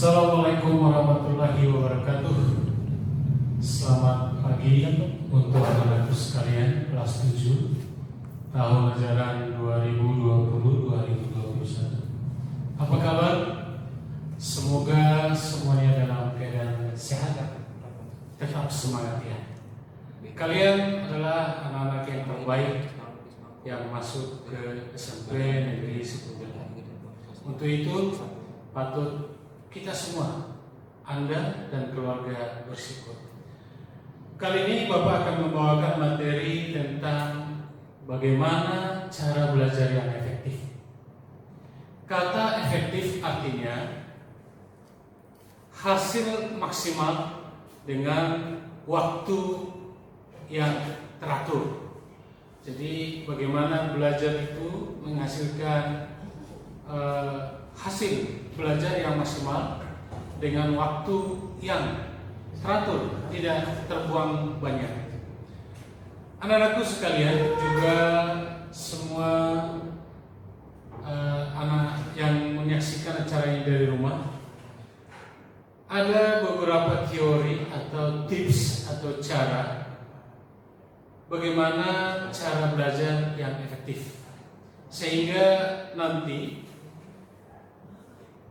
Assalamualaikum warahmatullahi wabarakatuh. Selamat pagi untuk anak-anakku sekalian kelas 7 tahun ajaran 2020-2021. Apa kabar? Semoga semuanya dalam keadaan sehat, tetap semangat ya. Kalian adalah anak-anak yang terbaik yang masuk ke SMP Negeri 10. Untuk itu patut kita semua, Anda dan keluarga bersyukur. Kali ini Bapak akan membawakan materi tentang bagaimana cara belajar yang efektif. Kata efektif artinya hasil maksimal dengan waktu yang teratur. Jadi bagaimana belajar itu menghasilkan hasil belajar yang maksimal dengan waktu yang teratur, tidak terbuang banyak. Anak-anakku sekalian, juga semua anak yang menyaksikan acara ini dari rumah, ada beberapa teori atau tips atau cara bagaimana cara belajar yang efektif, sehingga nanti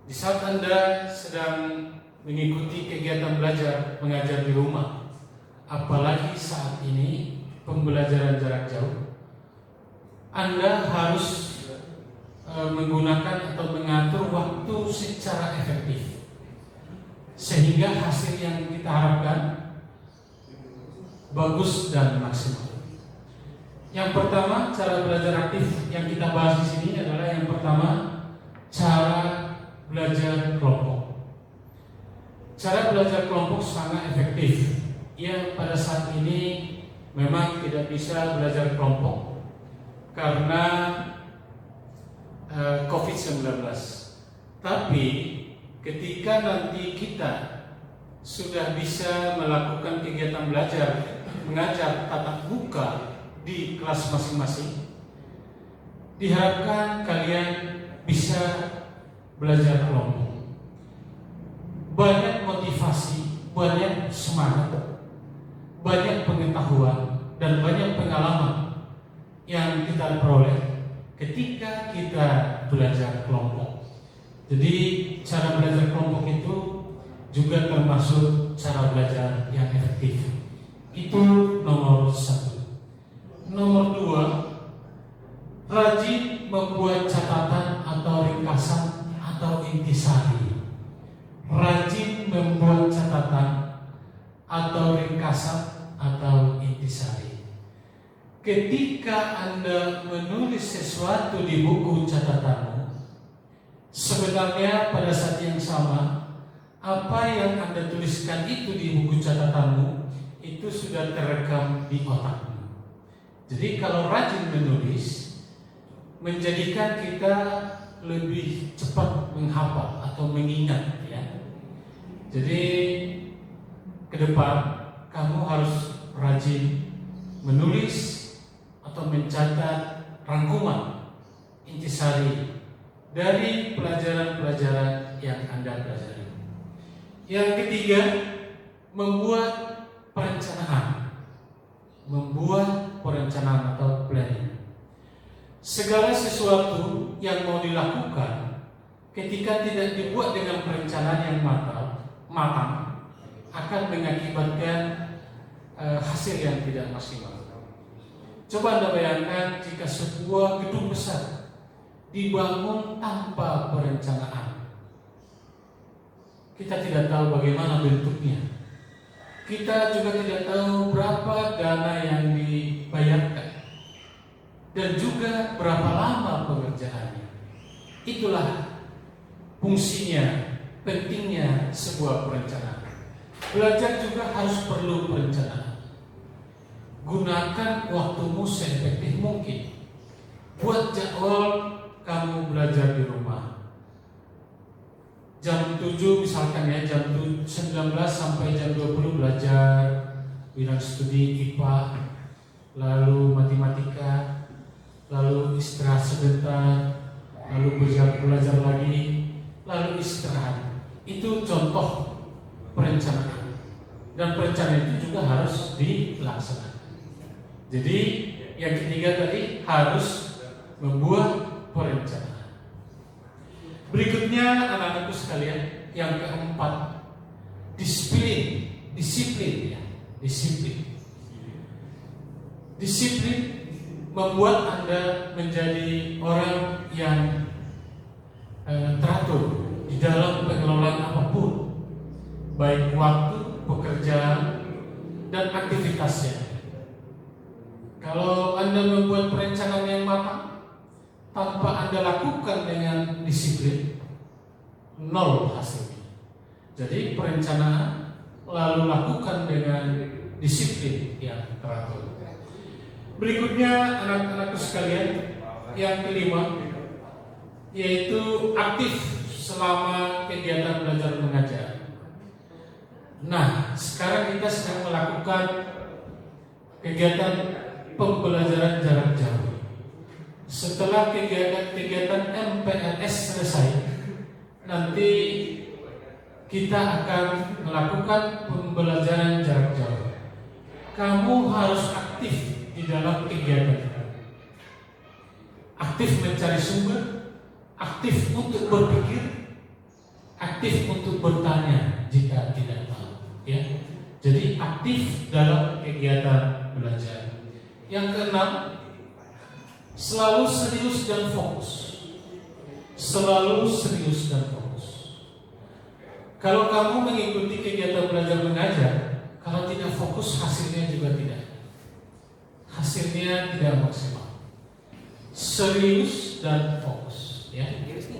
di saat Anda sedang mengikuti kegiatan belajar mengajar di rumah, apalagi saat ini pembelajaran jarak jauh, Anda harus menggunakan atau mengatur waktu secara efektif, sehingga hasil yang kita harapkan bagus dan maksimal. Yang pertama, cara belajar aktif yang kita bahas di sini adalah yang pertama, cara belajar kelompok. Cara belajar kelompok sangat efektif. Ya, pada saat ini memang tidak bisa belajar kelompok karena COVID-19. Tapi ketika nanti kita sudah bisa melakukan kegiatan belajar mengajar tatap muka di kelas masing-masing, diharapkan kalian bisa belajar kelompok. Banyak motivasi, banyak semangat, banyak pengetahuan, dan banyak pengalaman yang kita peroleh ketika kita belajar kelompok. Jadi cara belajar kelompok itu juga termasuk cara belajar yang efektif. Itu nomor 1. Nomor 2, rajin membuat catatan atau ringkasan atau intisari. Rajin membuat catatan atau ringkasan atau intisari. Ketika Anda menulis sesuatu di buku catatanmu, sebenarnya pada saat yang sama apa yang Anda tuliskan itu di buku catatanmu itu sudah terekam di otakmu. Jadi kalau rajin menulis, menjadikan kita lebih cepat menghafal atau mengingat ya. Jadi ke depan kamu harus rajin menulis atau mencatat rangkuman intisari dari pelajaran-pelajaran yang Anda pelajari. Yang ketiga, membuat perencanaan. Membuat perencanaan atau planning. Segala sesuatu yang mau dilakukan ketika tidak dibuat dengan perencanaan yang matang akan mengakibatkan hasil yang tidak maksimal. Coba Anda bayangkan jika sebuah gedung besar dibangun tanpa perencanaan. Kita tidak tahu bagaimana bentuknya. Kita juga tidak tahu berapa dana yang dibayarkan dan juga berapa lama pengerjaannya. Itulah fungsinya, pentingnya sebuah perencanaan. Belajar juga harus perlu perencanaan. Gunakan waktumu seefektif mungkin. Buat jadwal kamu belajar di rumah. Jam 7 misalkan ya, jam 19 sampai jam 20 belajar bidang studi IPA, lalu matematika, lalu istirahat sebentar, lalu belajar lagi, lalu istirahat. Itu contoh perencanaan. Dan perencanaan itu juga harus dilaksanakan. Jadi yang ketiga tadi harus membuat perencanaan. Berikutnya anak-anakku sekalian, yang keempat, disiplin ya, disiplin membuat Anda menjadi orang yang teratur di dalam pengelolaan apapun, baik waktu, pekerjaan, dan aktivitasnya. Kalau Anda membuat perencanaan yang matang tanpa Anda lakukan dengan disiplin, nol hasilnya. Jadi perencanaan lalu lakukan dengan disiplin yang teratur. Berikutnya anak-anakku sekalian, yang kelima, yaitu aktif selama kegiatan belajar mengajar. Nah, sekarang kita sedang melakukan kegiatan pembelajaran jarak jauh. Setelah kegiatan MPLS selesai, nanti kita akan melakukan pembelajaran jarak jauh. Kamu harus aktif di dalam kegiatan. Aktif mencari sumber, aktif untuk berpikir, aktif untuk bertanya jika tidak tahu. Ya, jadi aktif dalam kegiatan belajar. Yang keenam, selalu serius dan fokus. Selalu serius dan fokus. Kalau kamu mengikuti kegiatan belajar mengajar, kalau tidak fokus, hasilnya juga tidak. Hasilnya tidak maksimal. Serius dan fokus, ya.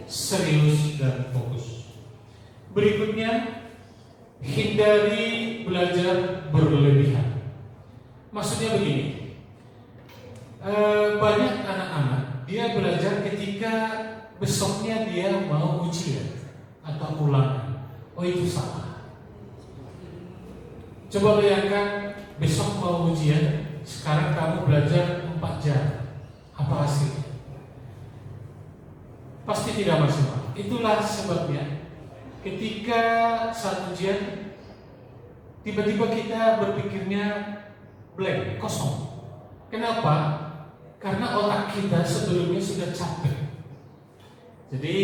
Serius dan fokus. Berikutnya, hindari belajar berlebihan. Maksudnya begini. Banyak anak-anak dia belajar ketika besoknya dia mau ujian atau ulangan. Oh, itu salah. Coba bayangkan besok mau ujian, sekarang kamu belajar 4 jam. Apa hasilnya? Pasti tidak maksimal. Itulah sebabnya ketika saat ujian tiba-tiba kita berpikirnya blank, kosong. Kenapa? Karena otak kita sebelumnya sudah capek. Jadi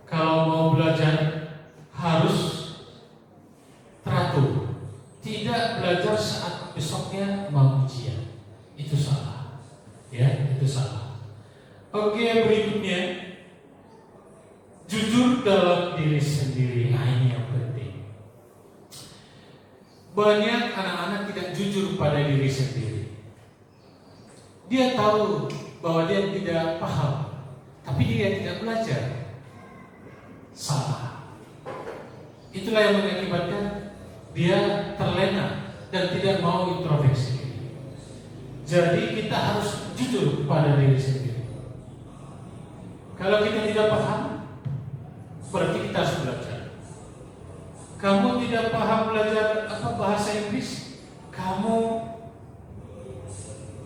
kalau mau belajar harus teratur. Tidak belajar saat besoknya mau ujian. Itu salah. Ya, itu salah. Oke, berikutnya, jujur dalam diri sendiri. Nah, ini yang penting. Banyak anak-anak tidak jujur pada diri sendiri. Dia tahu bahwa dia tidak paham, tapi dia tidak belajar. Salah. Itulah yang mengakibatkan dia terlena dan tidak mau introspeksi. Jadi kita harus jujur pada diri sendiri. Kalau kita tidak paham, berarti kita harus belajar. Kamu tidak paham belajar bahasa Inggris, kamu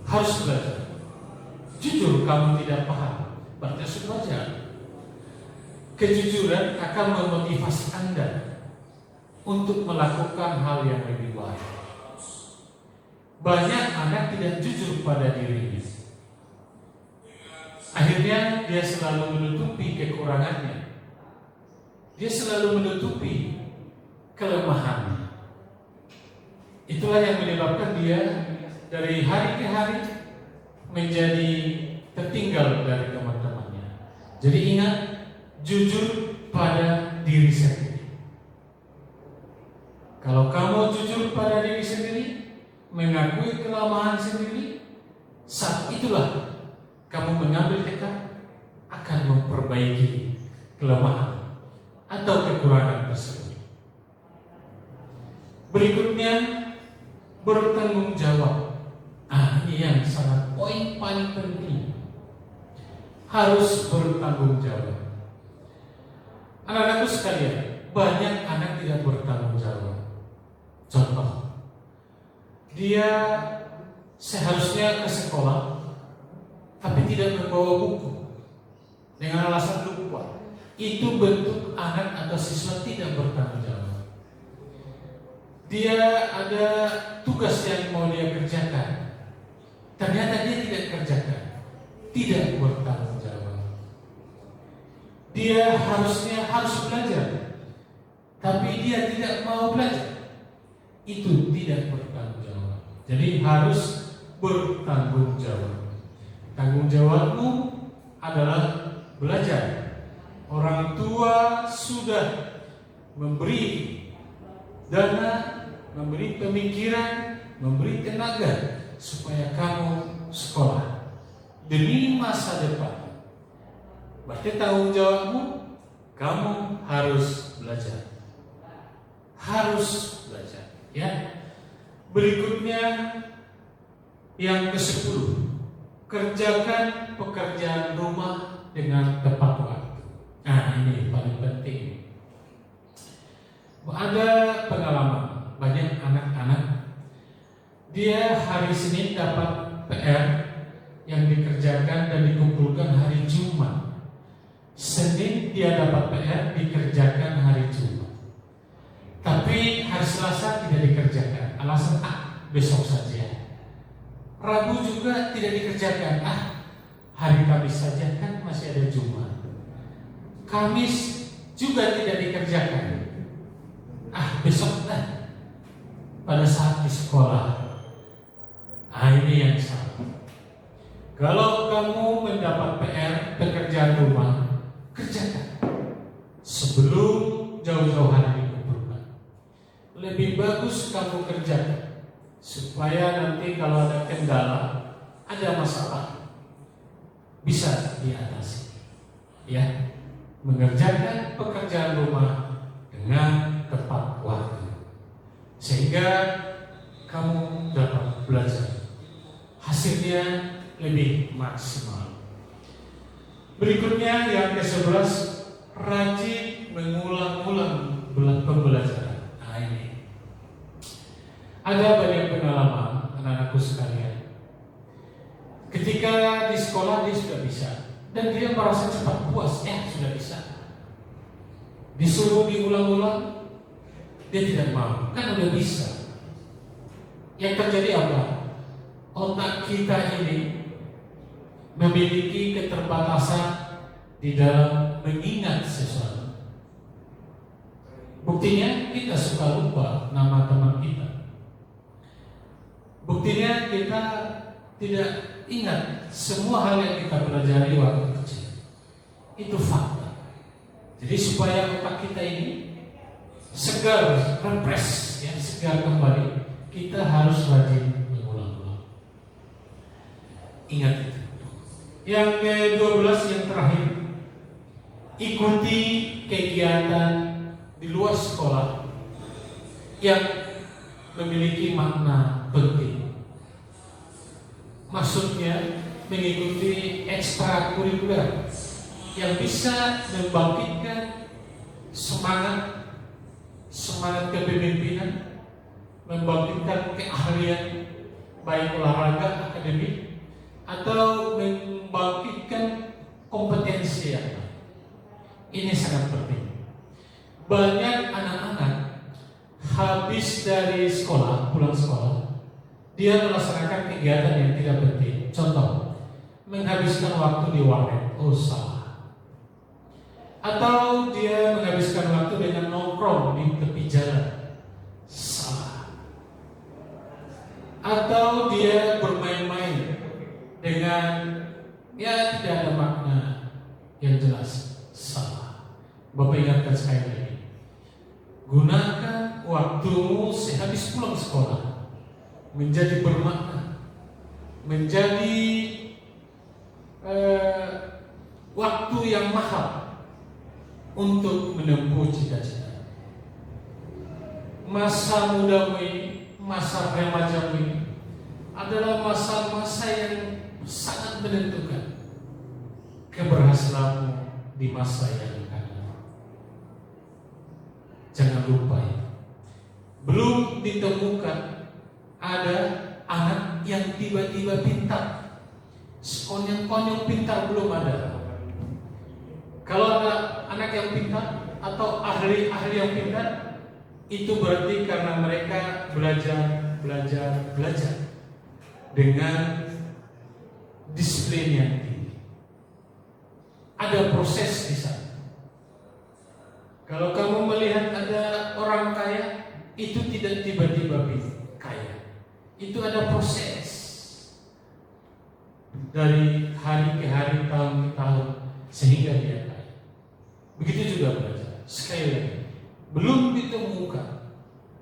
harus belajar. Jujur kamu tidak paham, berarti harus belajar. Kejujuran akan memotivasi Anda untuk melakukan hal yang lebih baik. Banyak anak tidak jujur pada dirinya. Akhirnya dia selalu menutupi kekurangannya. Dia selalu menutupi kelemahannya. Itulah yang menyebabkan dia dari hari ke hari menjadi tertinggal dari teman-temannya. Jadi ingat, jujur pada diri sendiri. Kalau kamu jujur pada diri sendiri, mengakui kelemahan sendiri, saat itulah kamu mengambil tekad akan memperbaiki kelemahan atau kekurangan tersebut. Berikutnya, bertanggung jawab. Ini yang sangat poin paling penting. Harus bertanggung jawab. Anak-anakku sekalian, banyak anak tidak bertanggung jawab. Contoh, dia seharusnya ke sekolah, tapi tidak membawa buku dengan alasan lupa. itu bentuk anak atau siswa tidak bertanggung jawab. Dia ada tugas yang mau dia kerjakan, ternyata dia tidak kerjakan, tidak bertanggung jawab. Dia harus belajar, tapi dia tidak mau belajar, itu tidak bertanggung jawab. Jadi harus bertanggung jawab. Tanggung jawabmu adalah belajar. Orang tua sudah memberi dana, memberi pemikiran, memberi tenaga supaya kamu sekolah demi masa depan. Berarti tanggung jawabmu, kamu harus belajar. Harus belajar, ya. Berikutnya yang ke-10, kerjakan pekerjaan rumah dengan tepat waktu. Nah, ini paling penting. Ada pengalaman banyak anak-anak, dia hari Senin dapat PR yang dikerjakan dan dikumpulkan hari Jumat. Senin dia dapat PR dikerjakan hari Jumat, tapi hari Selasa tidak dikerjakan. Alasan besok saja. Rabu juga tidak dikerjakan. Hari Kamis saja kan masih ada Jumat. Kamis juga tidak dikerjakan. Besok pada saat di sekolah. Ini yang salah. Kalau kamu mendapat PR pekerjaan rumah, kerjakan sebelum jauh-jauh hari dikumpulkan. Lebih bagus kamu kerjakan supaya nanti kalau ada kendala, ada masalah, bisa diatasi. Ya, mengerjakan pekerjaan rumah dengan tepat waktu, sehingga kamu dapat belajar, hasilnya lebih maksimal. Berikutnya yang ke-11, rajin mengulang-ulang pembelajaran. Ini ada banyak pengalaman anak-anakku sekalian. Ketika di sekolah dia sudah bisa dan dia merasa cepat puas, sudah bisa. Disuruh diulang-ulang, dia tidak mau, kan udah bisa. Yang terjadi apa? Otak kita ini memiliki keterbatasan di dalam mengingat sesuatu. Buktinya kita suka lupa nama teman kita. Buktinya kita tidak ingat semua hal yang kita pelajari waktu kecil. Itu fakta. Jadi supaya otak kita ini segar, refresh, segar kembali, kita harus rajin mengulang-ulang. Ingat itu. Yang ke-12 yang terakhir, ikuti kegiatan di luar sekolah yang memiliki makna penting. Maksudnya mengikuti ekstrakurikuler yang bisa membangkitkan semangat kepemimpinan, membangkitkan keahlian baik olahraga, akademik, atau membangkitkan kompetensi yang lain. Ini sangat penting. Banyak anak-anak habis dari sekolah, pulang sekolah, dia melaksanakan kegiatan yang tidak penting. Contoh, menghabiskan waktu di warnet. Salah. Atau dia menghabiskan waktu dengan nongkrong di tepi jalan. Salah. Atau dia bermain-main dengan tidak ada makna yang jelas. Salah. Bapak ingatkan sekali lagi, gunakan waktumu sehabis pulang sekolah menjadi bermakna, menjadi waktu yang mahal untuk menempuh cita-cita. Masa mudamu ini, masa remajamu ini adalah masa-masa yang sangat menentukan keberhasilanmu di masa yang akan datang. Jangan lupa ya, belum ditemukan ada anak yang tiba-tiba pintar, sekonyong-konyong pintar, belum ada. Kalau ada anak yang pintar atau ahli-ahli yang pintar? Itu berarti karena mereka belajar dengan disiplin yang tinggi. Ada proses di sana. Kalau kamu melihat ada orang kaya, itu tidak tiba-tiba kaya. Itu ada proses. Dari hari ke hari, tahun ke tahun, sehingga dia kaya. Begitu juga belajar. Sekali lagi, belum ditemukan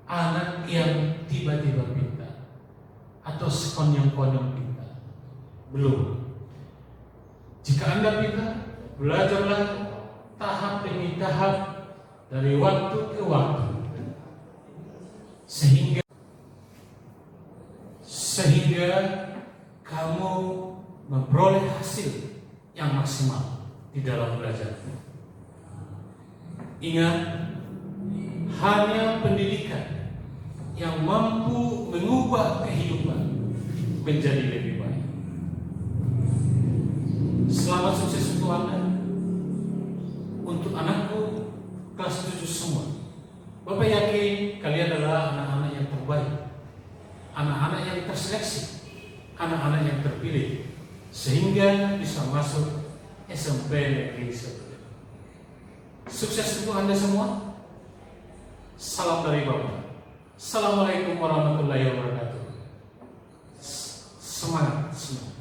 anak yang tiba-tiba pintar atau sekonyong-konyong pintar. Belum. Jika Anda pintar, belajarlah tahap demi tahap dari waktu ke waktu, sehingga kamu memperoleh hasil yang maksimal di dalam belajar. Ingat, hanya pendidikan yang mampu mengubah kehidupan menjadi lebih baik. Selamat sukses untuk Anda, untuk anakku kelas 7 semua. Bapak yakin kalian adalah anak-anak yang terbaik, anak-anak yang terseleksi, anak-anak yang terpilih, sehingga bisa masuk SMP Negeri 1. Sukses untuk Anda semua. Salam dari Bapak. Assalamualaikum warahmatullahi wabarakatuh. Semangat semua.